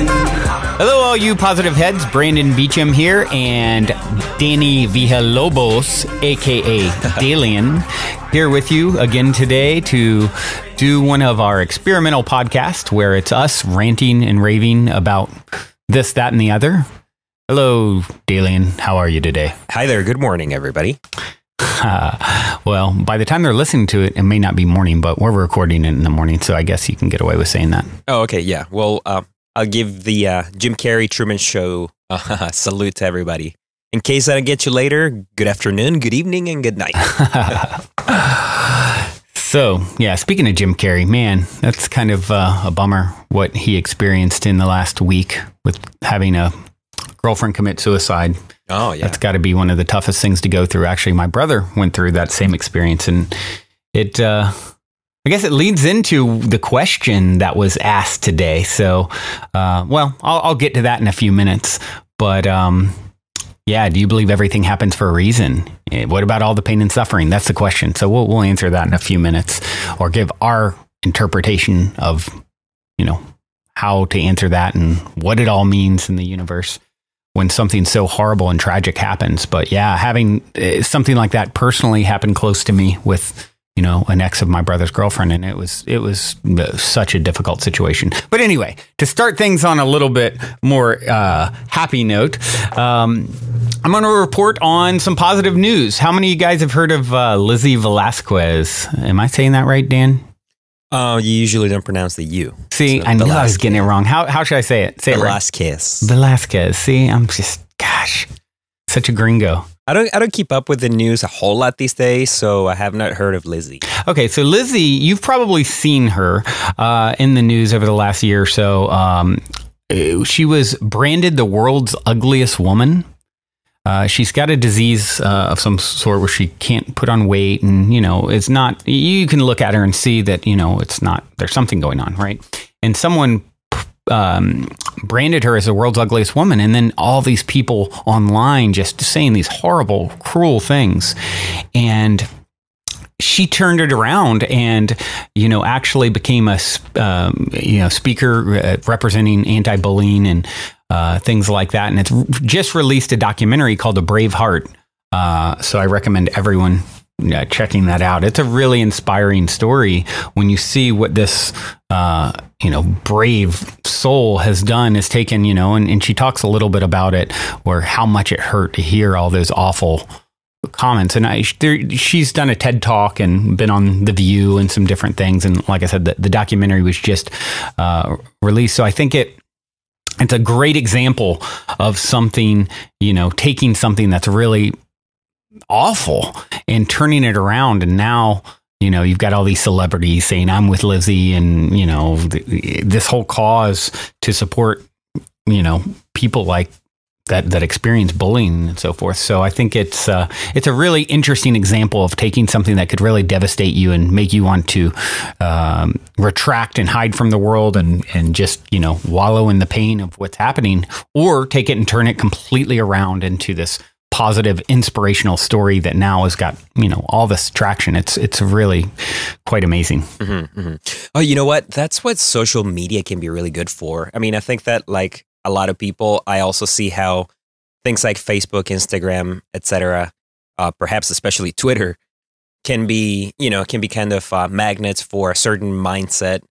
Hello, all you positive heads. Brandon Beecham here, and Danny Villalobos, a.k.a. Dalien, here with you again today to do one of our experimental podcasts where it's us ranting and raving about this, that, and the other. Hello, Dalien. How are you today? Hi there. Good morning, everybody. Well, by the time they're listening to it, it may not be morning, but we're recording it in the morning, so I guess you can get away with saying that. Oh, okay. Yeah. Well, I'll give the Jim Carrey Truman Show salute to everybody. In case I don't get you later, good afternoon, good evening, and good night. So, yeah, speaking of Jim Carrey, man, that's kind of a bummer what he experienced in the last week with having a girlfriend commit suicide. Oh, yeah. That's got to be one of the toughest things to go through. Actually, my brother went through that same experience, and it, I guess it leads into the question that was asked today. So, well, I'll get to that in a few minutes. But, yeah, do you believe everything happens for a reason? What about all the pain and suffering? That's the question. So we'll answer that in a few minutes, or give our interpretation of, how to answer that and what it all means in the universe when something so horrible and tragic happens. But yeah, having something like that personally happen close to me with, an ex of my brother's girlfriend, and it was such a difficult situation. But anyway, to start things on a little bit more happy note, I'm going to report on some positive news. How many of you guys have heard of Lizzie Velasquez? Am I saying that right, Dan? You usually don't pronounce the U. See, so I knew I was getting it wrong. How should I say it? Say Velasquez. It right. Velasquez. See, I'm just, such a gringo. I don't keep up with the news a whole lot these days, so I have not heard of Lizzie. Okay, so Lizzie, you've probably seen her in the news over the last year or so. She was branded the world's ugliest woman. She's got a disease of some sort where she can't put on weight, and it's not. You can look at her and see that it's not. There's something going on, right? And someone branded her as the world's ugliest woman, and then all these people online just saying these horrible, cruel things, and she turned it around and, actually became a, speaker representing anti-bullying and things like that. And it's just released a documentary called The Brave Heart. So I recommend everyone checking that out. It's a really inspiring story when you see what this, brave soul has done, has taken, and she talks a little bit about it, or how much it hurt to hear all those awful comments. And she's done a TED Talk and been on The View and some different things. And like I said, the documentary was just released. So I think it's a great example of something, taking something that's really awful and turning it around. And now, you've got all these celebrities saying, I'm with Lizzie, and, this whole cause to support, people like that experience bullying and so forth. So I think it's a really interesting example of taking something that could really devastate you and make you want to retract and hide from the world and just, wallow in the pain of what's happening, or take it and turn it completely around into this positive, inspirational story that now has got, all this traction. It's really quite amazing. Mm-hmm, mm-hmm. Oh, you know what? That's what social media can be really good for. I mean, I think that like a lot of people, I also see how things like Facebook, Instagram, etc., perhaps especially Twitter, can be kind of magnets for a certain mindset.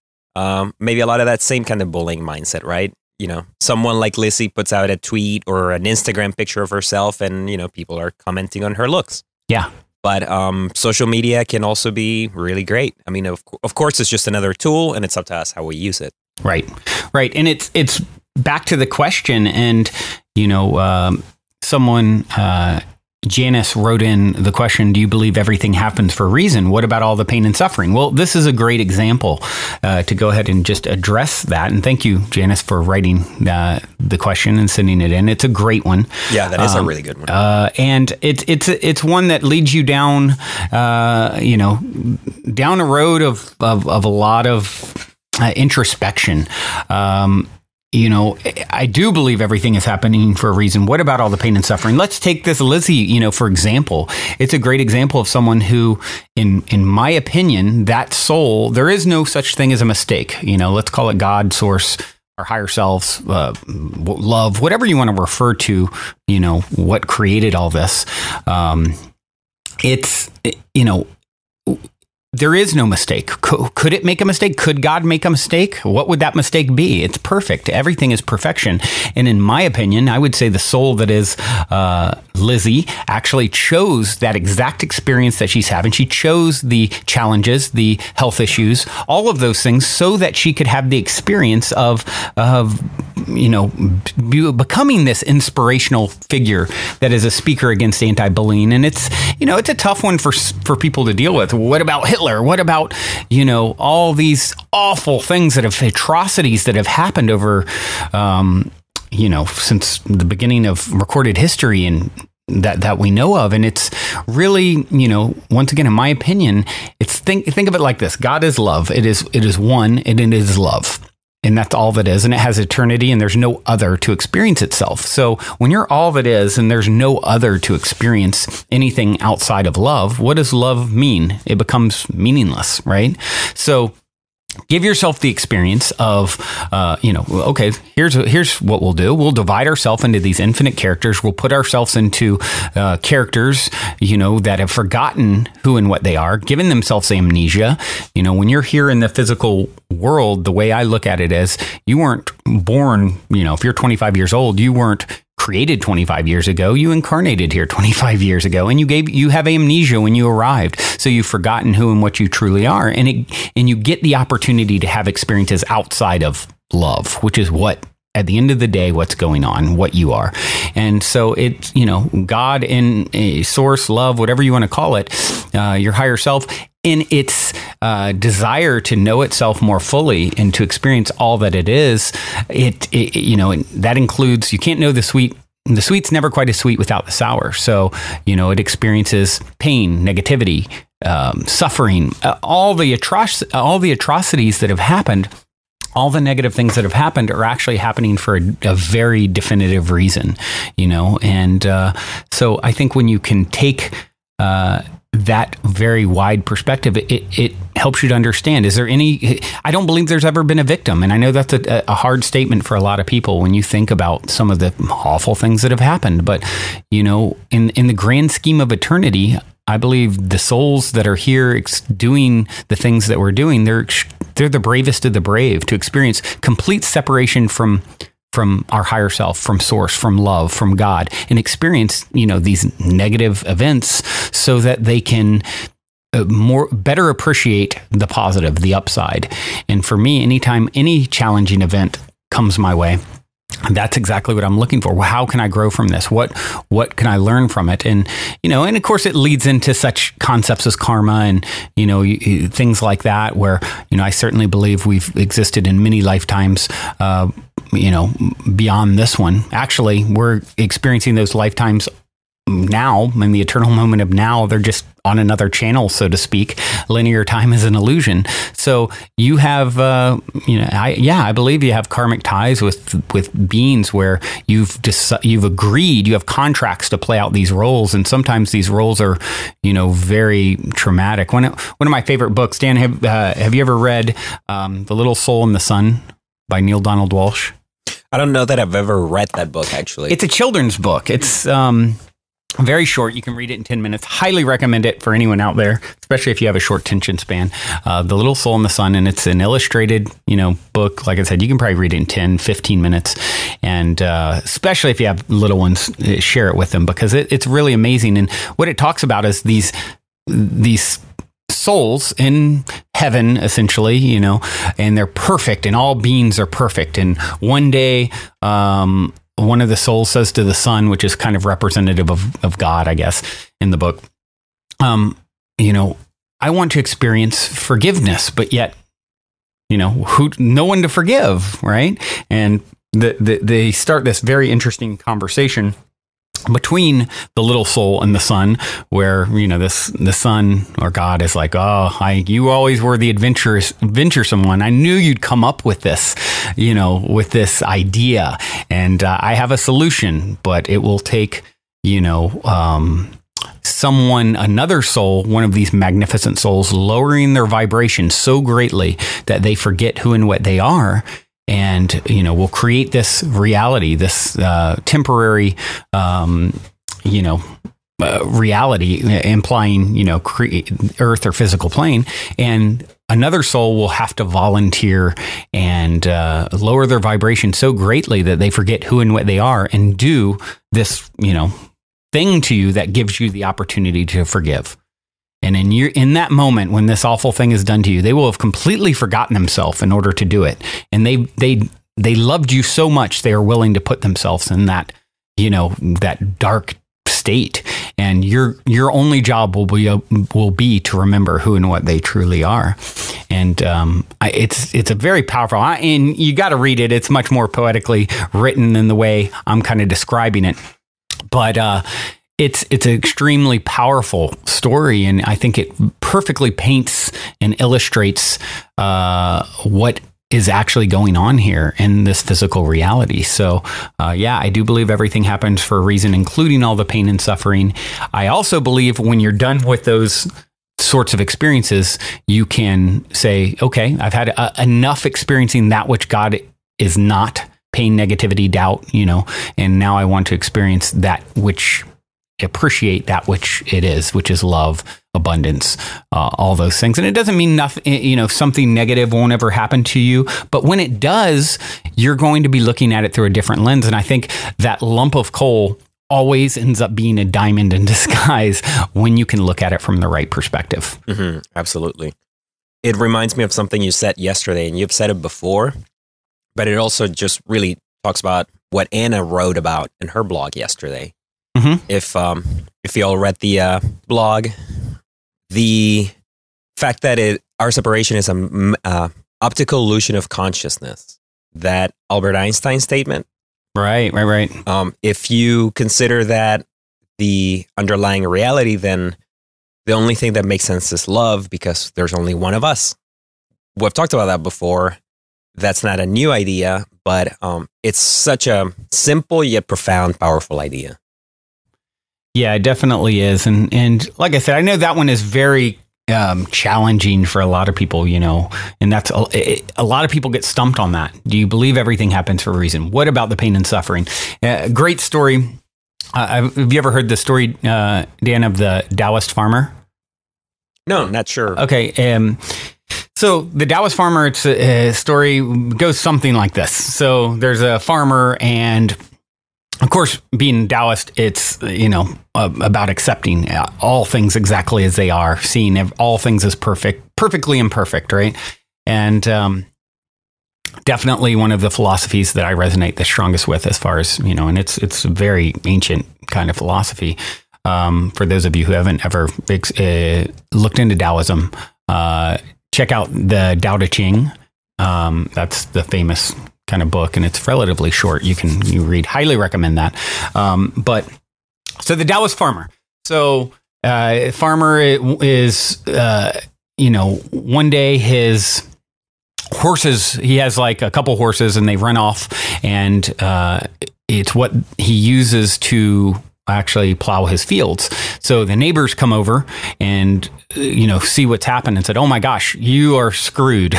Maybe a lot of that same kind of bullying mindset, right? Someone like Lizzie puts out a tweet or an Instagram picture of herself, and, people are commenting on her looks. Yeah. But social media can also be really great. I mean, of course, it's just another tool, and it's up to us how we use it. Right. And it's back to the question, and, someone, Janice wrote in the question, do you believe everything happens for a reason? What about all the pain and suffering? Well, this is a great example to go ahead and just address that. And thank you, Janice, for writing the question and sending it in. It's a great one. Yeah, that is a really good one. And it's one that leads you down, down a road of a lot of introspection. I do believe everything is happening for a reason. What about all the pain and suffering? Let's take this Lizzie, for example. It's a great example of someone who, in my opinion, that soul, there is no such thing as a mistake. Let's call it God, source, our higher selves, love, whatever you want to refer to, what created all this. There is no mistake. Could it make a mistake? Could God make a mistake? What would that mistake be? It's perfect. Everything is perfection. And in my opinion, I would say the soul that is Lizzie actually chose that exact experience that she's having. She chose the challenges, the health issues, all of those things so that she could have the experience of becoming this inspirational figure that is a speaker against anti-bullying. And it's a tough one for people to deal with. What about Hitler? What about, all these awful things atrocities that have happened over, since the beginning of recorded history and that we know of. And it's really, once again, in my opinion, think of it like this. God is love. It is one, and it is love. And that's all that is. And it has eternity, and there's no other to experience itself. So when you're all that is, and there's no other to experience anything outside of love, what does love mean? It becomes meaningless, right? So give yourself the experience of, okay, here's what we'll do. We'll divide ourselves into these infinite characters. We'll put ourselves into characters, that have forgotten who and what they are, given themselves amnesia. When you're here in the physical world, the way I look at it is you weren't born, if you're 25 years old, you weren't created 25 years ago. You incarnated here 25 years ago, and you have amnesia when you arrived. So you've forgotten who and what you truly are. And you get the opportunity to have experiences outside of love, which is what, at the end of the day, what's going on, what you are. And so it's, God in a source, love, whatever you want to call it, your higher self, in its desire to know itself more fully and to experience all that it is, that includes, you can't know the sweet. The sweet's never quite as sweet without the sour. So, it experiences pain, negativity, suffering, all the atrocities that have happened. All the negative things that have happened are actually happening for a very definitive reason, and so I think when you can take that very wide perspective, it helps you to understand. Is there I don't believe there's ever been a victim. And I know that's a hard statement for a lot of people when you think about some of the awful things that have happened. But, in the grand scheme of eternity, I believe the souls that are here doing the things that we're doing, they're the bravest of the brave to experience complete separation from our higher self, from source, from love, from God, and experience, these negative events so that they can better appreciate the positive, the upside. And for me, anytime any challenging event comes my way, that's exactly what I'm looking for. Well, how can I grow from this? What can I learn from it? And, and of course it leads into such concepts as karma and, things like that, where, I certainly believe we've existed in many lifetimes, beyond this one. Actually, we're experiencing those lifetimes now, in the eternal moment of now. They're just on another channel, so to speak. Linear time is an illusion. So you have, I believe you have karmic ties with beings where you've agreed, you have contracts to play out these roles, and sometimes these roles are, very traumatic. One of my favorite books, Dan, have you ever read The Little Soul in the Sun by Neil Donald Walsh? I don't know that I've ever read that book, actually. It's a children's book. It's very short. You can read it in 10 minutes. Highly recommend it for anyone out there, especially if you have a short attention span. The Little Soul in the Sun, and it's an illustrated, book. Like I said, you can probably read it in 10, 15 minutes. And especially if you have little ones, share it with them, because it's really amazing. And what it talks about is these souls in heaven, essentially, and they're perfect, and all beings are perfect. And one day, one of the souls says to the sun, which is kind of representative of God, I guess, in the book, I want to experience forgiveness, but yet, no one to forgive, right? And they start this very interesting conversation between the little soul and the sun, where the sun or God is like, you always were the adventuresome one. I knew you'd come up with this, with this idea, and I have a solution, but it will take another soul, one of these magnificent souls, lowering their vibration so greatly that they forget who and what they are, and will create this reality, this temporary, reality, implying earth or physical plane, and another soul will have to volunteer and lower their vibration so greatly that they forget who and what they are, and do this thing to you that gives you the opportunity to forgive. And in that moment when this awful thing is done to you, they will have completely forgotten themselves in order to do it, and they loved you so much they are willing to put themselves in that that dark state, and your only job will be to remember who and what they truly are. And it's a very powerful, and you got to read it. It's much more poetically written than the way I'm kind of describing it, but it's an extremely powerful story, and I think it perfectly paints and illustrates what is actually going on here in this physical reality. So, I do believe everything happens for a reason, including all the pain and suffering. I also believe when you're done with those sorts of experiences, you can say, okay, I've had enough experiencing that which God is not, pain, negativity, doubt, and now I want to experience that which, appreciate that which it is, which is love, abundance, all those things. And it doesn't mean nothing, something negative won't ever happen to you, but when it does, you're going to be looking at it through a different lens. And I think that lump of coal always ends up being a diamond in disguise when you can look at it from the right perspective. Mm-hmm, absolutely. It reminds me of something you said yesterday, and you've said it before, but it also just really talks about what Anna wrote about in her blog yesterday. Mm-hmm. If you all read the blog, the fact that our separation is an optical illusion of consciousness, that Albert Einstein statement. Right. If you consider that the underlying reality, then the only thing that makes sense is love, because there's only one of us. We've talked about that before. That's not a new idea, but it's such a simple yet profound, powerful idea. Yeah, it definitely is. And like I said, I know that one is very challenging for a lot of people, and that's a lot of people get stumped on that. Do you believe everything happens for a reason? What about the pain and suffering? Great story. Have you ever heard the story, Dan, of the Taoist farmer? No, not sure. Okay. So the Taoist farmer, it's a story goes something like this. So there's a farmer, and of course, being Taoist, it's, about accepting all things exactly as they are, seeing all things as perfectly imperfect, right? And definitely one of the philosophies that I resonate the strongest with, as far as, and it's a very ancient kind of philosophy. For those of you who haven't ever looked into Taoism, check out the Tao Te Ching. That's the famous kind of book, and it's relatively short. You read. Highly recommend that. But so the Taoist farmer. So farmer is one day his horses. He has like a couple horses, and they run off, and it's what he uses to actually plow his fields. So the neighbors come over and see what's happened and said, "Oh my gosh, you are screwed.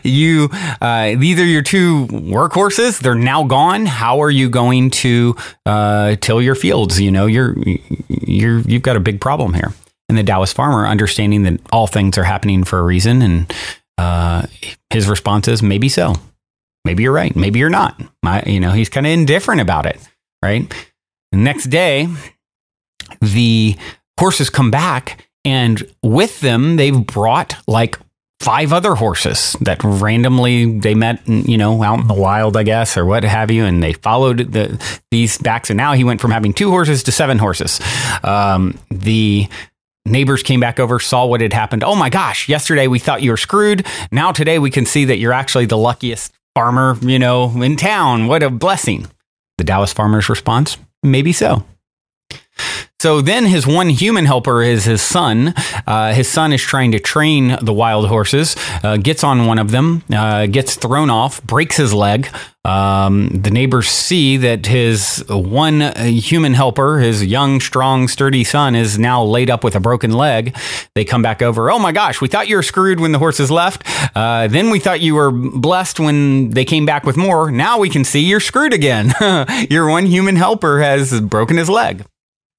These are your two workhorses. They're now gone. How are you going to till your fields? You've got a big problem here." And the Taoist farmer, understanding that all things are happening for a reason, and his response is, "Maybe so. Maybe you're right. Maybe you're not." He's kind of indifferent about it, right? The next day, the horses come back, and with them, they've brought like 5 other horses that randomly they met, out in the wild, I guess, or what have you, and they followed these back. So now he went from having 2 horses to 7 horses. The neighbors came back over, saw what had happened. "Oh my gosh, yesterday we thought you were screwed. Now today we can see that you're actually the luckiest farmer, in town. What a blessing." The Taoist farmer's response, "Maybe so." So then his one human helper is his son. His son is trying to train the wild horses, gets on one of them, gets thrown off, breaks his leg. The neighbors see that his one human helper, his young, strong, sturdy son, is now laid up with a broken leg. They come back over. Oh my gosh, we thought you were screwed when the horses left. Then we thought you were blessed when they came back with more. Now we can see you're screwed again. Your one human helper has broken his leg.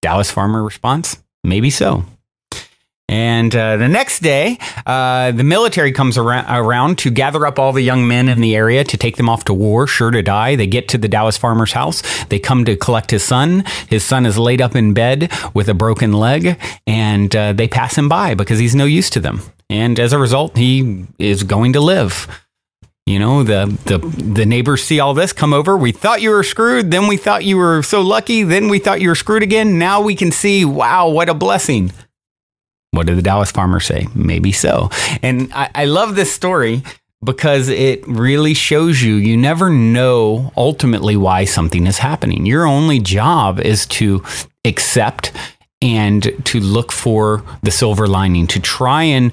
Dallas farmer response, maybe so. And the next day, the military comes around to gather up all the young men in the area to take them off to war, sure to die. They get to the Dallas farmer's house. They come to collect his son. His son is laid up in bed with a broken leg, and they pass him by because he's no use to them. And as a result, he is going to live. You know, the neighbors see all this, come over. We thought you were screwed. Then we thought you were so lucky. Then we thought you were screwed again. Now we can see, wow, what a blessing. What did the Dallas farmer say? Maybe so. And I love this story because it really shows you never know ultimately why something is happening. Your only job is to accept and to look for the silver lining, to try and,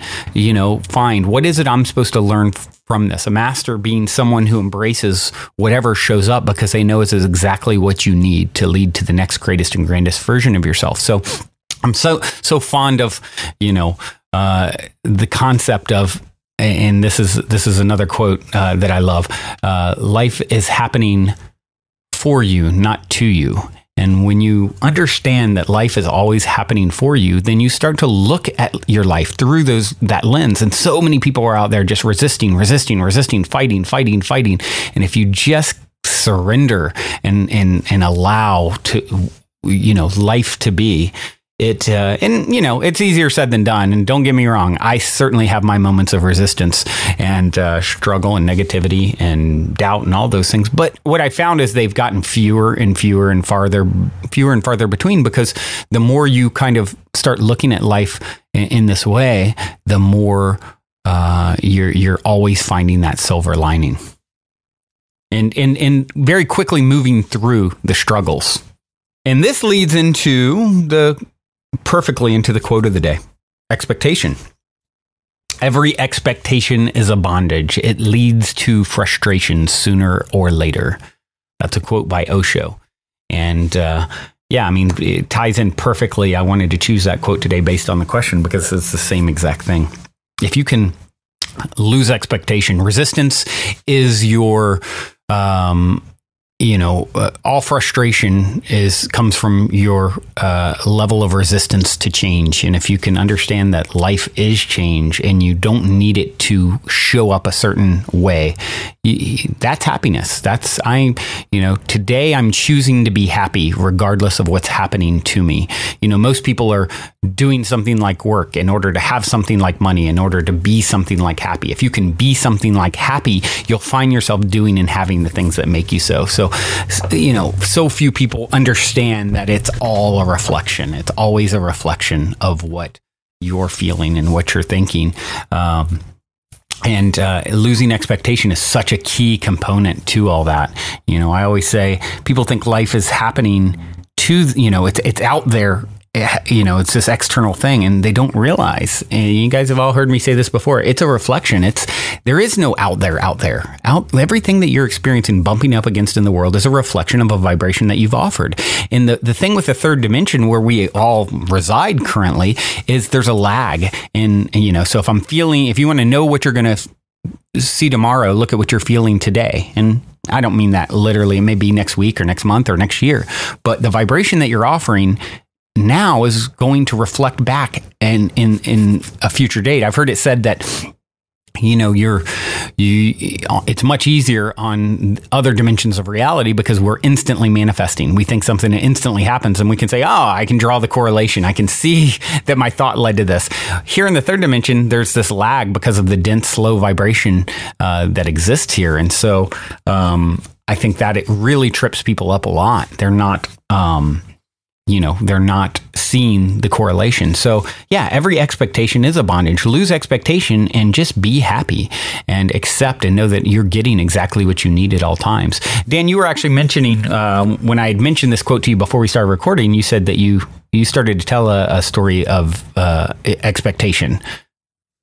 find what is it I'm supposed to learn from this. A master being someone who embraces whatever shows up because they know it's exactly what you need to lead to the next greatest and grandest version of yourself. So I'm so fond of, the concept of, and this is another quote that I love. Life is happening for you, not to you. And when you understand that life is always happening for you, then you start to look at your life through that lens. And so many people are out there just resisting, fighting. And if you just surrender and allow to, life to be, it's easier said than done. And don't get me wrong, I certainly have my moments of resistance and struggle and negativity and doubt and all those things. But what I found is they've gotten fewer and farther between, because the more you kind of start looking at life in this way, the more you're always finding that silver lining and very quickly moving through the struggles. And this leads perfectly into the quote of the day. Expectation. Every expectation is a bondage. It leads to frustration sooner or later. That's a quote by Osho. And it ties in perfectly. I wanted to choose that quote today based on the question because it's the same exact thing. If you can lose expectation, resistance is your all frustration comes from your level of resistance to change. And if you can understand that life is change and you don't need it to show up a certain way, that's happiness. Today I'm choosing to be happy regardless of what's happening to me. Most people are doing something like work in order to have something like money, in order to be something like happy. If you can be something like happy, you'll find yourself doing and having the things that make you so. So few people understand that it's all a reflection. It's always a reflection of what you're feeling and what you're thinking. And losing expectation is such a key component to all that. I always say people think life is happening to, it's out there. It's this external thing and they don't realize, and you guys have all heard me say this before, it's a reflection. There is no out there. Everything that you're experiencing, bumping up against in the world is a reflection of a vibration that you've offered. And the thing with the third dimension where we all reside currently is there's a lag. And so if you want to know what you're going to see tomorrow, look at what you're feeling today. And I don't mean that literally. It may be next week or next month or next year, but the vibration that you're offering now is going to reflect back in a future date. I've heard it said that it's much easier on other dimensions of reality because we're instantly manifesting. We think something instantly happens and we can say, I can draw the correlation. I can see that my thought led to this. Here in the third dimension, there's this lag because of the dense, slow vibration that exists here. And so I think that it really trips people up a lot. They're not seeing the correlation. So yeah, every expectation is a bondage. Lose expectation and just be happy and accept and know that you're getting exactly what you need at all times. Dan, you were actually mentioning, when I had mentioned this quote to you before we started recording, you said that you started to tell a story of expectation.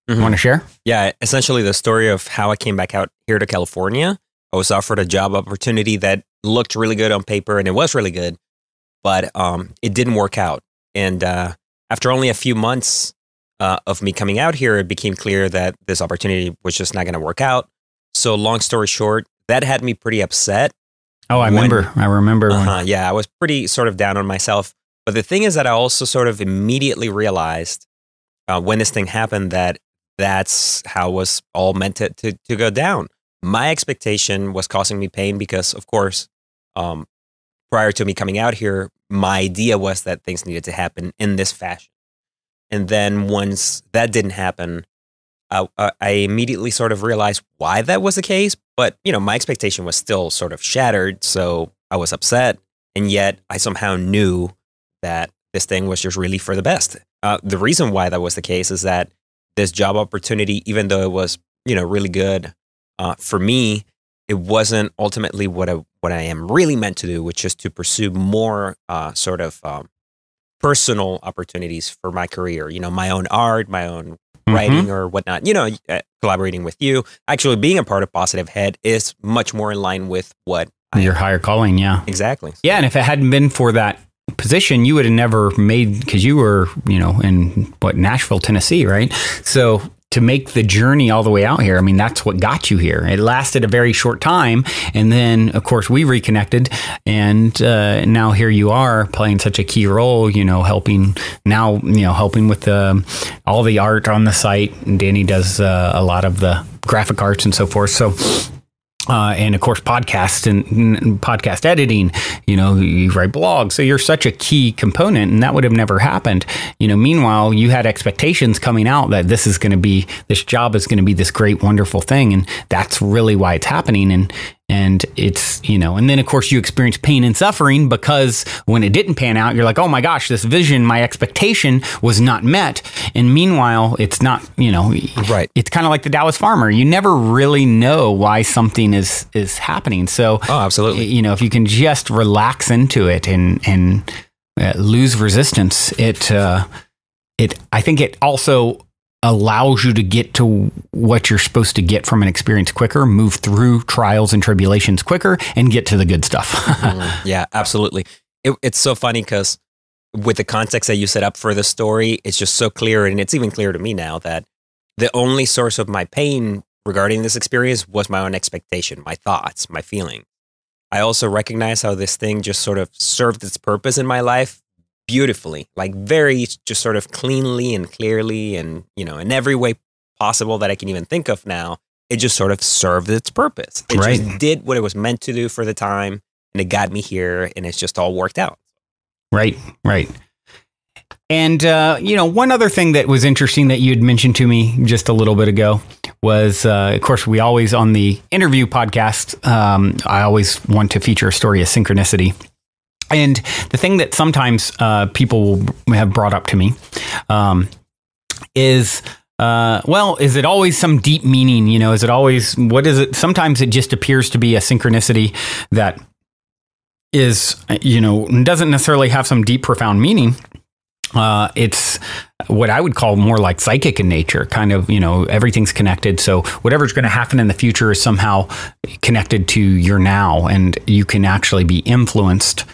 Mm-hmm. Want to share? Yeah, essentially the story of how I came back out here to California. I was offered a job opportunity that looked really good on paper, and it was really good, but it didn't work out. And after only a few months of me coming out here, it became clear that this opportunity was just not going to work out. So long story short, that had me pretty upset. Oh, I remember. Yeah, I was pretty sort of down on myself. But the thing is that I also sort of immediately realized when this thing happened that that's how it was all meant to go down. My expectation was causing me pain because, of course, prior to me coming out here, my idea was that things needed to happen in this fashion. And then once that didn't happen, I immediately sort of realized why that was the case. But, my expectation was still sort of shattered. So I was upset. And yet I somehow knew that this thing was just really for the best. The reason why that was the case is that this job opportunity, even though it was, really good for me, it wasn't ultimately what I am really meant to do, which is to pursue more sort of personal opportunities for my career. My own art, my own writing or whatnot. Collaborating with you, actually being a part of Positive Head is much more in line with what your higher calling. Yeah, exactly. Yeah, and if it hadn't been for that position, you would have never made, because you were, in Nashville, Tennessee, right? So to make the journey all the way out here, I mean, that's what got you here. It lasted a very short time. And then, of course, we reconnected. And now here you are playing such a key role, helping with all the art on the site. And Danny does a lot of the graphic arts and so forth. So and of course, podcast and podcast editing, you write blogs. So you're such a key component, and that would have never happened. Meanwhile, you had expectations coming out that this job is going to be this great, wonderful thing. And that's really why it's happening. And it's, and then of course you experience pain and suffering because when it didn't pan out, you're like, oh my gosh, this vision, my expectation was not met. And meanwhile, it's not, right. It's kind of like the Dallas farmer. You never really know why something is happening. So, absolutely. If you can just relax into it and lose resistance, I think it also allows you to get to what you're supposed to get from an experience quicker, move through trials and tribulations quicker, and get to the good stuff. Yeah, absolutely. It's so funny because with the context that you set up for the story, it's just so clear, and it's even clear to me now that the only source of my pain regarding this experience was my own expectation, my thoughts, my feelings. I also recognize how this thing just sort of served its purpose in my life beautifully, like very just sort of cleanly and clearly and, in every way possible that I can even think of now. It just sort of served its purpose. It just did what it was meant to do for the time, and it got me here, and it's just all worked out. Right. And, one other thing that was interesting that you had mentioned to me just a little bit ago was, of course, we always on the interview podcast, I always want to feature a story of synchronicity. And the thing that sometimes people have brought up to me is, is it always some deep meaning? Is it always, what is it? Sometimes it just appears to be a synchronicity that is, doesn't necessarily have some deep, profound meaning. It's what I would call more like psychic in nature, kind of, everything's connected. So whatever's going to happen in the future is somehow connected to your now, and you can actually be influenced.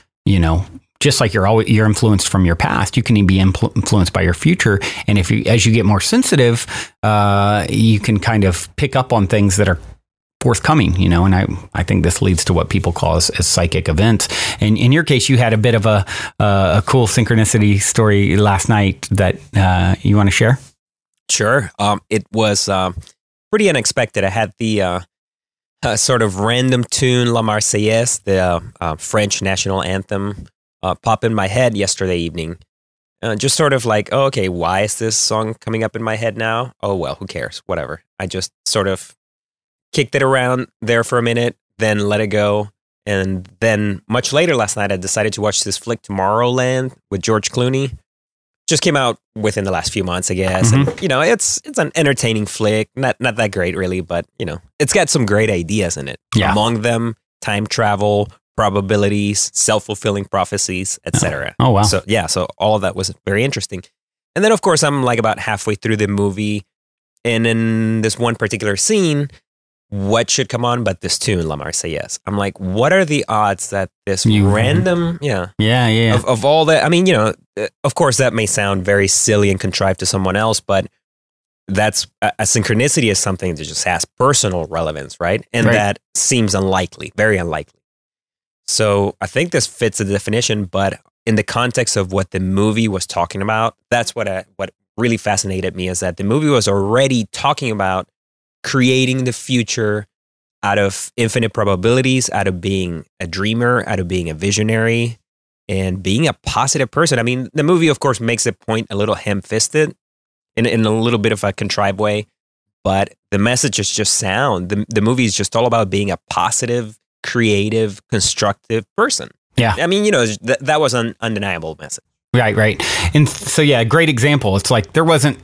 Just like you're influenced from your past, you can be influenced by your future. And as you get more sensitive, you can kind of pick up on things that are forthcoming, and I think this leads to what people call as psychic events. And in your case, you had a bit of a cool synchronicity story last night that you want to share? Sure. It was pretty unexpected. I had the sort of random tune La Marseillaise, the French national anthem, pop in my head yesterday evening. Just sort of like, oh, okay, why is this song coming up in my head now? Oh, well, who cares? Whatever. I just sort of kicked it around there for a minute, then let it go. And then much later last night, I decided to watch this flick Tomorrowland with George Clooney. just came out within the last few months, I guess. Mm-hmm. And, you know, it's an entertaining flick. Not that great, really, but, you know, it's got some great ideas in it. Yeah. Among them, time travel, probabilities, self-fulfilling prophecies, etc. Oh, wow. So, yeah, so all of that was very interesting. And then, of course, I'm like about halfway through the movie. And in this one particular scene, what should come on but this tune, La Marseillaise? I'm like, what are the odds that this random, of all that? I mean, you know, of course, that may sound very silly and contrived to someone else, but that's a synchronicity is something that just has personal relevance, right? And that seems unlikely, very unlikely. So I think this fits the definition, but in the context of what the movie was talking about, that's what really fascinated me, is that the movie was already talking about creating the future out of infinite probabilities, out of being a dreamer, out of being a visionary, and being a positive person. I mean, the movie, of course, makes the point a little ham-fisted in a little bit of a contrived way, but the message is just sound. The movie is just all about being a positive, creative, constructive person. Yeah. I mean, you know, that was an undeniable message. Right. And so, yeah, great example. It's like there wasn't,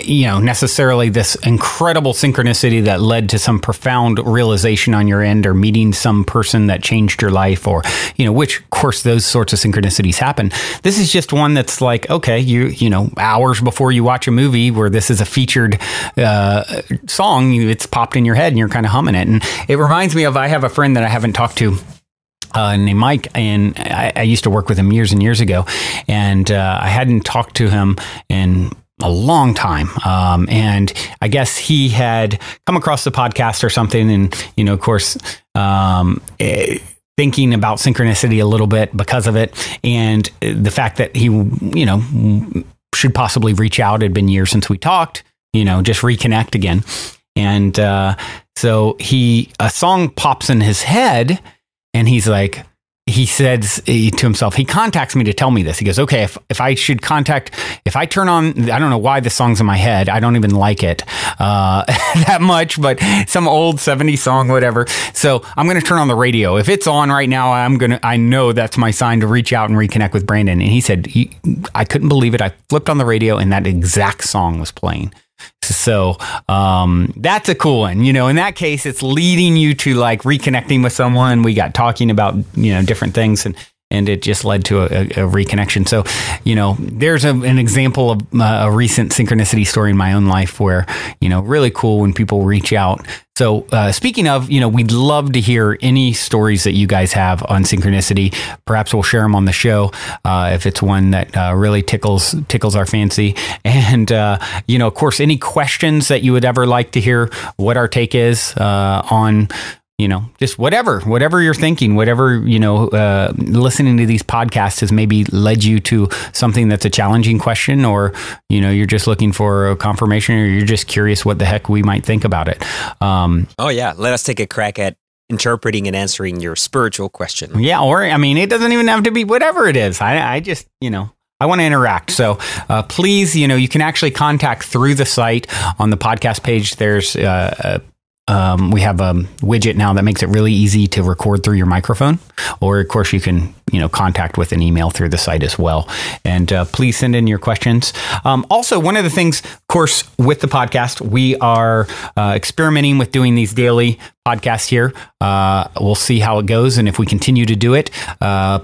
necessarily this incredible synchronicity that led to some profound realization on your end, or meeting some person that changed your life, or, which, of course, those sorts of synchronicities happen. This is just one that's like, okay, you know, hours before you watch a movie where this is a featured song, it's popped in your head and you're kind of humming it. And it reminds me of, I have a friend that I haven't talked to named Mike, and I used to work with him years and years ago, and I hadn't talked to him in a long time. And I guess he had come across the podcast or something. And, of course, thinking about synchronicity a little bit because of it. And the fact that he, should possibly reach out. It had been years since we talked, just reconnect again. And so a song pops in his head, and he's like, he says to himself, he contacts me to tell me this. He goes, okay, if I turn on, I don't know why this song's in my head. I don't even like it that much, but some old 70s song, whatever. So I'm going to turn on the radio. If it's on right now, I know that's my sign to reach out and reconnect with Brandon. And he said, I couldn't believe it. I flipped on the radio and that exact song was playing. So that's a cool one. In that case, it's leading you to like reconnecting with someone. We got talking about, different things, and it just led to a reconnection. So, there's an example of a recent synchronicity story in my own life where, really cool when people reach out. So speaking of, we'd love to hear any stories that you guys have on synchronicity. Perhaps we'll share them on the show if it's one that really tickles our fancy. And, of course, any questions that you would ever like to hear what our take is on, just whatever you're thinking, whatever, listening to these podcasts has maybe led you to something that's a challenging question, or, you're just looking for a confirmation, or you're just curious what the heck we might think about it. Oh, yeah. Let us take a crack at interpreting and answering your spiritual question. Yeah. Or, it doesn't even have to be whatever it is. I just, I want to interact. So please, you can actually contact through the site on the podcast page. There's we have a widget now that makes it really easy to record through your microphone, or of course you can, contact with an email through the site as well. And please send in your questions. Also, one of the things, of course, with the podcast, we are experimenting with doing these daily podcasts here. We'll see how it goes. And if we continue to do it,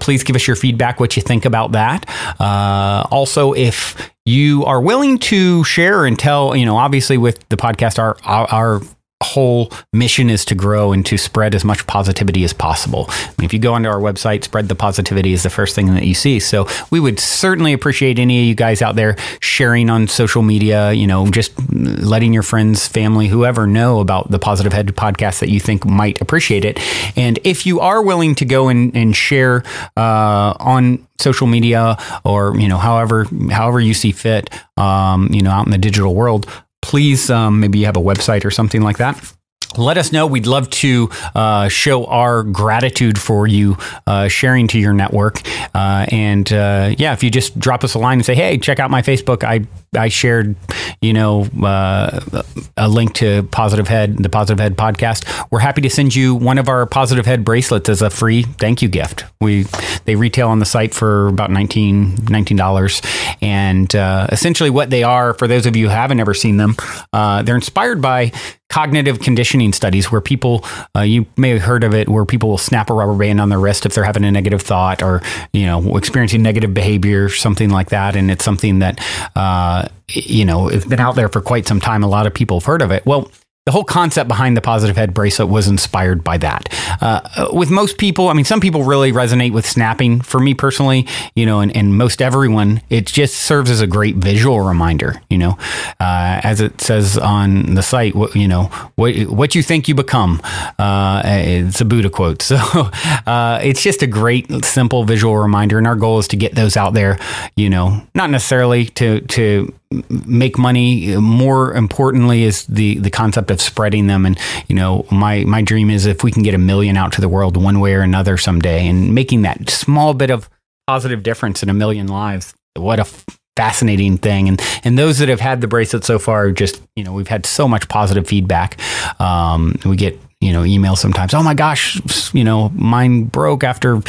please give us your feedback, what you think about that. Also, if you are willing to share and tell, obviously with the podcast, our whole mission is to grow and to spread as much positivity as possible. If you go onto our website, Spread the Positivity is the first thing that you see. So we would certainly appreciate any of you guys out there sharing on social media, just letting your friends, family, whoever know about the Positive Head podcast that you think might appreciate it. And if you are willing to go and share on social media, or, however you see fit, out in the digital world, please, maybe you have a website or something like that. let us know. We'd love to show our gratitude for you sharing to your network. If you just drop us a line and say, hey, check out my Facebook. I shared, a link to Positive Head, the Positive Head podcast. We're happy to send you one of our Positive Head bracelets as a free thank you gift. They retail on the site for about $19. And essentially what they are, for those of you who haven't ever seen them, they're inspired by cognitive conditioning studies where people, you may have heard of it, where people will snap a rubber band on their wrist if they're having a negative thought or, experiencing negative behavior, something like that. And it's something that, it's been out there for quite some time. A lot of people have heard of it. Well, the whole concept behind the Positive Head bracelet was inspired by that. With most people, some people really resonate with snapping. For me personally, and most everyone, it just serves as a great visual reminder, as it says on the site, what you think you become. It's a Buddha quote. So it's just a great, simple visual reminder. And our goal is to get those out there, not necessarily to make money. More importantly is the concept of spreading them. And, my dream is if we can get 1 million out to the world one way or another someday and making that small bit of positive difference in 1 million lives. What a fascinating thing. And those that have had the bracelet so far, just, we've had so much positive feedback. We get, emails sometimes. Oh my gosh, mine broke after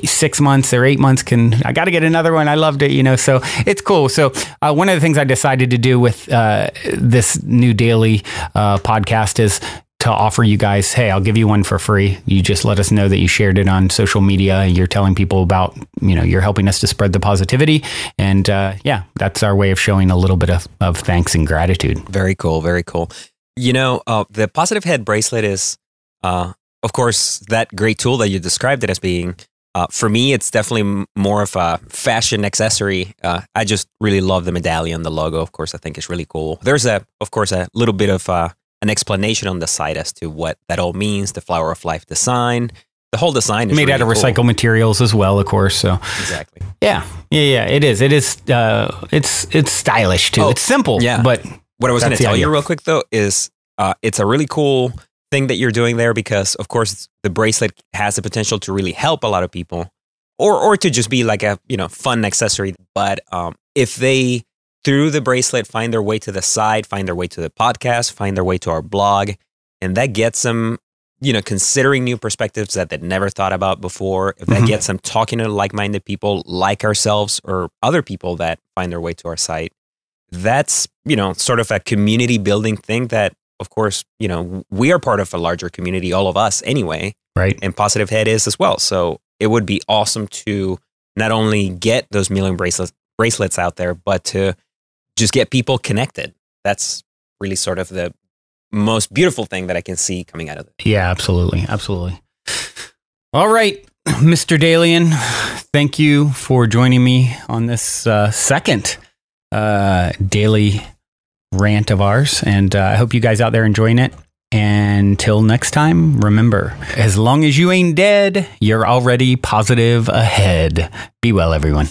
6 months or 8 months. I got to get another one. I loved it, so it's cool. So one of the things I decided to do with this new daily podcast is to offer you guys, hey, I'll give you one for free. You just let us know that you shared it on social media. You're telling people about, you're helping us to spread the positivity. And that's our way of showing a little bit of thanks and gratitude. Very cool. Very cool. The Positive Head bracelet is, of course, that great tool that you described it as being. For me, it's definitely more of a fashion accessory. I just really love the medallion, the logo. Of course, I think it's really cool. There's a little bit of an explanation on the site as to what that all means. The Flower of Life design. The whole design is made really out of cool. recycled materials as well, of course. So exactly. Yeah. It is. It's stylish too. It's simple. Yeah. But what I was going to tell you real quick though is it's a really cool thing that you're doing there because, of course, the bracelet has the potential to really help a lot of people, or to just be like a fun accessory. But if they, through the bracelet, find their way to the site, find their way to the podcast, find their way to our blog, and that gets them, considering new perspectives that they'd never thought about before, if that gets them talking to like-minded people like ourselves or other people that find their way to our site, that's, sort of a community building thing that, of course, we are part of a larger community, all of us anyway. Right. And Positive Head is as well. So it would be awesome to not only get those million bracelets out there, but to just get people connected. That's really sort of the most beautiful thing that I can see coming out of it. Yeah, absolutely. Absolutely. All right, Mr. Dalien, thank you for joining me on this second daily rant of ours. And I hope you guys out there enjoying it. Until next time, remember, as long as you ain't dead, you're already positive ahead. Be well, everyone.